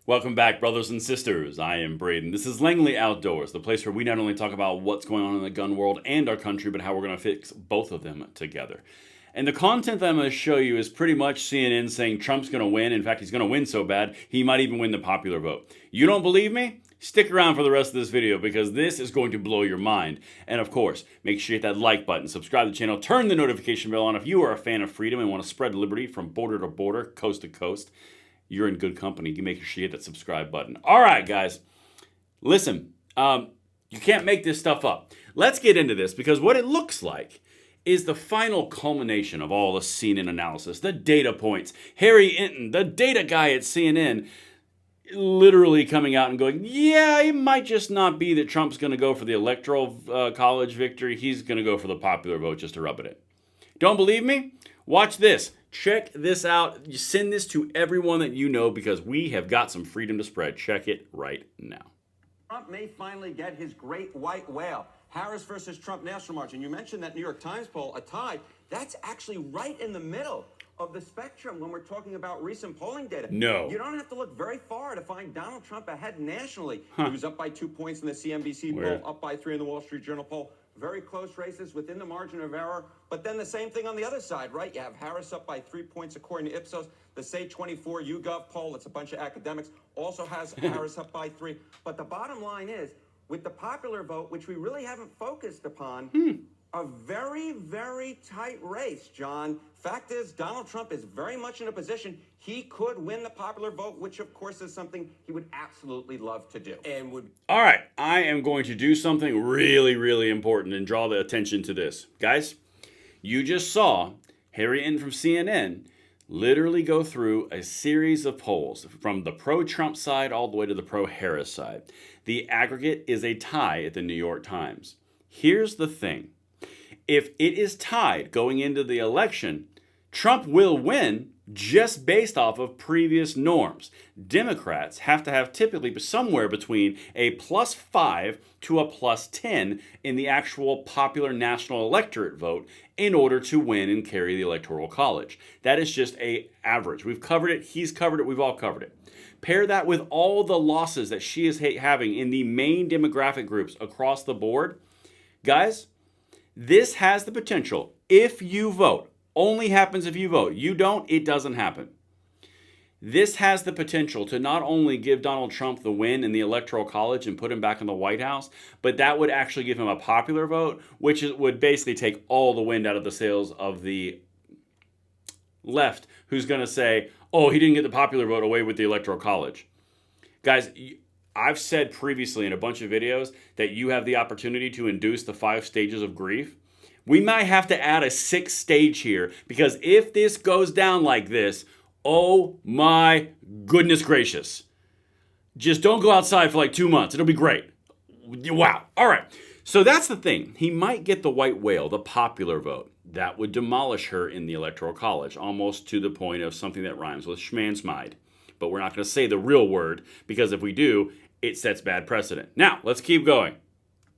Welcome back, brothers and sisters. I am Braden. This is Langley Outdoors, the place where we not only talk about what's going on in the gun world and our country, but how we're going to fix both of them together. And the content that I'm going to show you is pretty much CNN saying Trump's going to win. In fact, he's going to win so bad, he might even win the popular vote. You don't believe me? Stick around for the rest of this video because this is going to blow your mind. And of course, make sure you hit that like button, subscribe to the channel, turn the notification bell on if you are a fan of freedom and want to spread liberty from border to border, coast to coast. You're in good company. You make sure you hit that subscribe button. All right, guys. Listen, you can't make this stuff up. Let's get into this because what it looks like is the final culmination of all the CNN analysis, the data points. Harry Inton, the data guy at CNN, literally coming out and going, yeah, it might just not be that Trump's going to go for the electoral college victory. He's going to go for the popular vote just to rub it in. Don't believe me? Watch this. Check this out. You send this to everyone that you know because we have got some freedom to spread. Check it right now. Trump may finally get his great white whale. Harris versus Trump national margin. You mentioned that New York Times poll, a tie. That's actually right in the middle of the spectrum when we're talking about recent polling data. No. You don't have to look very far to find Donald Trump ahead nationally. He was up by 2 points in the CNBC poll, up by 3 in the Wall Street Journal poll. Very close races within the margin of error. But then the same thing on the other side, right? You have Harris up by 3 points according to Ipsos. The Say 24 YouGov poll, it's a bunch of academics, also has Harris up by 3. But the bottom line is, with the popular vote, which we really haven't focused upon, a very, very tight race, John. Fact is, Donald Trump is very much in a position he could win the popular vote, which of course is something he would absolutely love to do. And would. All right, I am going to do something really, really important and draw the attention to this. Guys, you just saw Harry Inton from CNN literally go through a series of polls from the pro-Trump side all the way to the pro-Harris side. The aggregate is a tie at the New York Times. Here's the thing. If it is tied going into the election, Trump will win just based off of previous norms. Democrats have to have typically somewhere between a +5 to a +10 in the actual popular national electorate vote in order to win and carry the electoral college. That is just an average. We've covered it. He's covered it. We've all covered it. Pair that with all the losses that she is having in the main demographic groups across the board. Guys, this has the potential, if you vote, only happens if you vote. You don't, it doesn't happen. This has the potential to not only give Donald Trump the win in the Electoral College and put him back in the White House, but that would actually give him a popular vote, which would basically take all the wind out of the sails of the left, who's going to say, oh, he didn't get the popular vote away with the Electoral College. Guys, I've said previously in a bunch of videos that you have the opportunity to induce the 5 stages of grief. We might have to add a 6th stage here because if this goes down like this, oh my goodness gracious. Just don't go outside for like 2 months. It'll be great. Wow. All right. So that's the thing. He might get the white whale, the popular vote. That would demolish her in the Electoral College, almost to the point of something that rhymes with schmansmide. But we're not going to say the real word because if we do, it sets bad precedent. Now, let's keep going.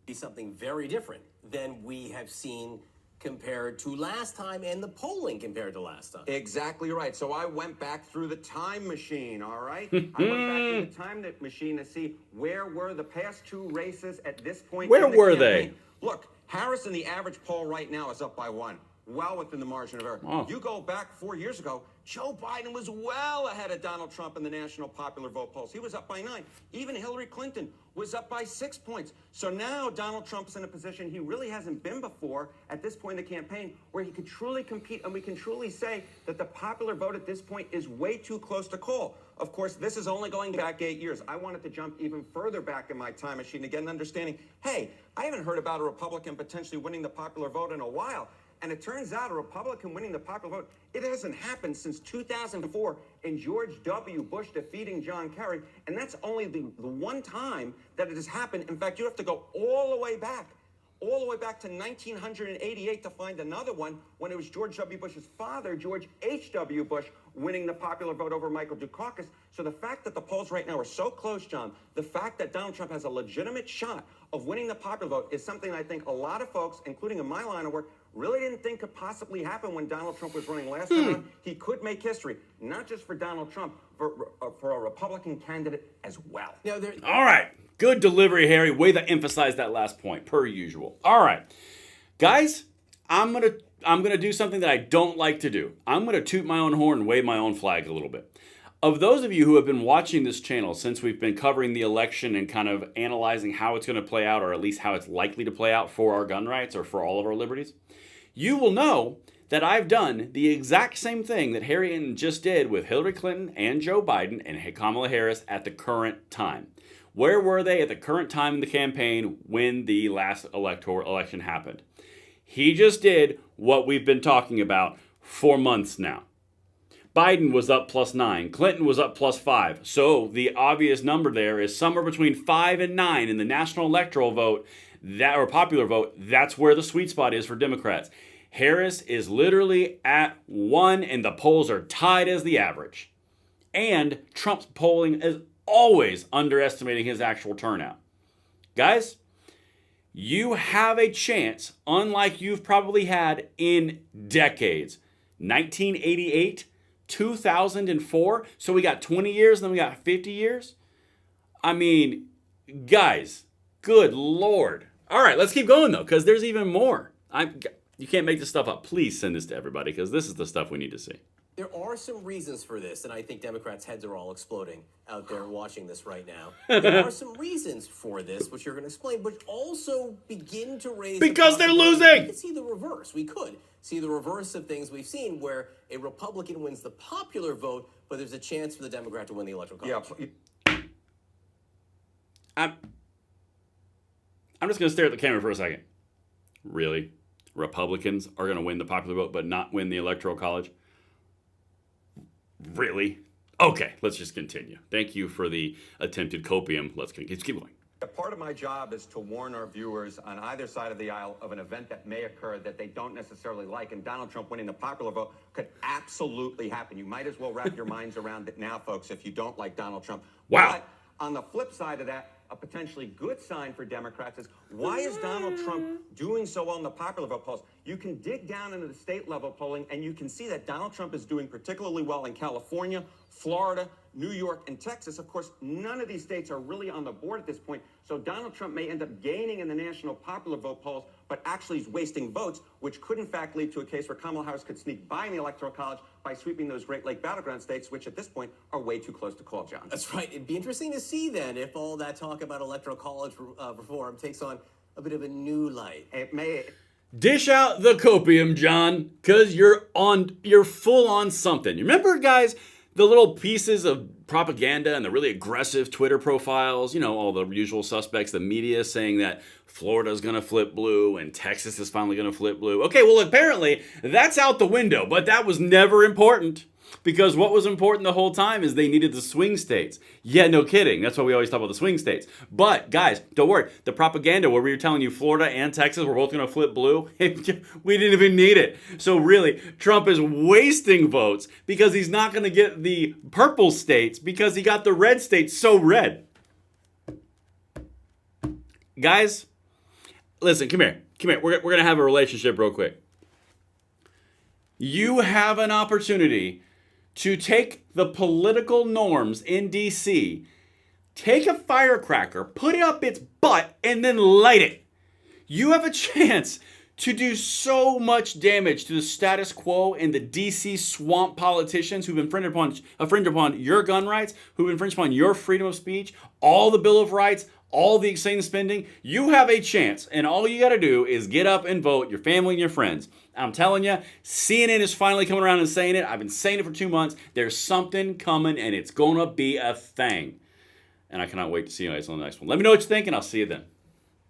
Be something very different than we have seen compared to last time and the polling compared to last time. Exactly right. So I went back through the time machine, all right? I went back through the time machine to see where were the past 2 races at this point. Where in the were campaign. they? Look, Harris in the average poll right now is up by 1. Well within the margin of error. Oh. You go back 4 years ago, Joe Biden was well ahead of Donald Trump in the national popular vote polls. He was up by 9. Even Hillary Clinton was up by 6 points. So now Donald Trump's in a position he really hasn't been before at this point in the campaign where he could truly compete and we can truly say that the popular vote at this point is way too close to call. Of course, this is only going back 8 years. I wanted to jump even further back in my time machine to get an understanding. Hey, I haven't heard about a Republican potentially winning the popular vote in a while. And it turns out a Republican winning the popular vote, it hasn't happened since 2004 in George W. Bush defeating John Kerry. And that's only the one time that it has happened. In fact, you have to go all the way back to 1988 to find another one when it was George W. Bush's father, George H.W. Bush, winning the popular vote over Michael Dukakis. So the fact that the polls right now are so close, John, the fact that Donald Trump has a legitimate shot of winning the popular vote is something I think a lot of folks, including in my line of work, really didn't think could possibly happen when Donald Trump was running last time around. He could make history, not just for Donald Trump, for a Republican candidate as well. Now, All right. Good delivery, Harry. Way to emphasize that last point, per usual. All right. Guys, I'm gonna do something that I don't like to do. I'm gonna toot my own horn and wave my own flag a little bit. Of those of you who have been watching this channel since we've been covering the election and kind of analyzing how it's going to play out, or at least how it's likely to play out for our gun rights or for all of our liberties, you will know that I've done the exact same thing that Harry Hinton just did with Hillary Clinton and Joe Biden and Kamala Harris at the current time. Where were they at the current time in the campaign when the last election happened? He just did what we've been talking about for months now. Biden was up +9. Clinton was up +5. So the obvious number there is somewhere between 5 and 9 in the national electoral vote, or popular vote. That's where the sweet spot is for Democrats. Harris is literally at 1, and the polls are tied as the average. And Trump's polling is always underestimating his actual turnout. Guys, you have a chance, unlike you've probably had in decades. 1988, 2004, so we got 20 years, then we got 50 years. I mean, guys, good Lord. All right, let's keep going though, because there's even more. You can't make this stuff up. Please send this to everybody, because this is the stuff we need to see. There are some reasons for this, and I think Democrats' heads are all exploding out there watching this right now. There are some reasons for this, which you're going to explain, but also begin to raise... Because they're losing! We could see the reverse. We could see the reverse of things we've seen, where a Republican wins the popular vote, but there's a chance for the Democrat to win the electoral college. Yeah. I'm just going to stare at the camera for a second. Really? Republicans are going to win the popular vote, but not win the electoral college? Really? Okay, let's just continue. Thank you for the attempted copium. Let's keep going. Part of my job is to warn our viewers on either side of the aisle of an event that may occur that they don't necessarily like, and Donald Trump winning the popular vote could absolutely happen. You might as well wrap your minds around it now, folks, if you don't like Donald Trump. Wow. But on the flip side of that, a potentially good sign for Democrats is, why is Donald Trump doing so well in the popular vote polls? You can dig down into the state level polling, and you can see that Donald Trump is doing particularly well in California, Florida, New York, and Texas. Of course, none of these states are really on the board at this point, so Donald Trump may end up gaining in the national popular vote polls, but actually he's wasting votes, which could in fact lead to a case where Kamala Harris could sneak by in the Electoral College by sweeping those Great Lake battleground states, which at this point are way too close to call, John. That's right. It'd be interesting to see then if all that talk about electoral college reform takes on a bit of a new light. It may... Dish out the copium, John, because you're full on something. Remember, guys, the little pieces of propaganda and the really aggressive Twitter profiles, you know, all the usual suspects, the media saying that Florida's going to flip blue and Texas is finally going to flip blue. Okay, well, apparently that's out the window, but that was never important. Because what was important the whole time is they needed the swing states. Yeah, no kidding. That's why we always talk about the swing states. But, guys, don't worry. The propaganda where we were telling you Florida and Texas were both going to flip blue, we didn't even need it. So, really, Trump is wasting votes because he's not going to get the purple states because he got the red states so red. Guys, listen, come here. We're going to have a relationship real quick. You have an opportunity to take the political norms in D.C., take a firecracker, put it up its butt, and then light it. You have a chance to do so much damage to the status quo and the D.C. swamp politicians who've infringed upon your gun rights, who've infringed upon your freedom of speech, all the Bill of Rights, all the insane spending. You have a chance, and all you got to do is get up and vote, your family and your friends. I'm telling you, CNN is finally coming around and saying it. I've been saying it for 2 months. There's something coming, and it's going to be a thing. And I cannot wait to see you guys on the next one. Let me know what you think, and I'll see you then.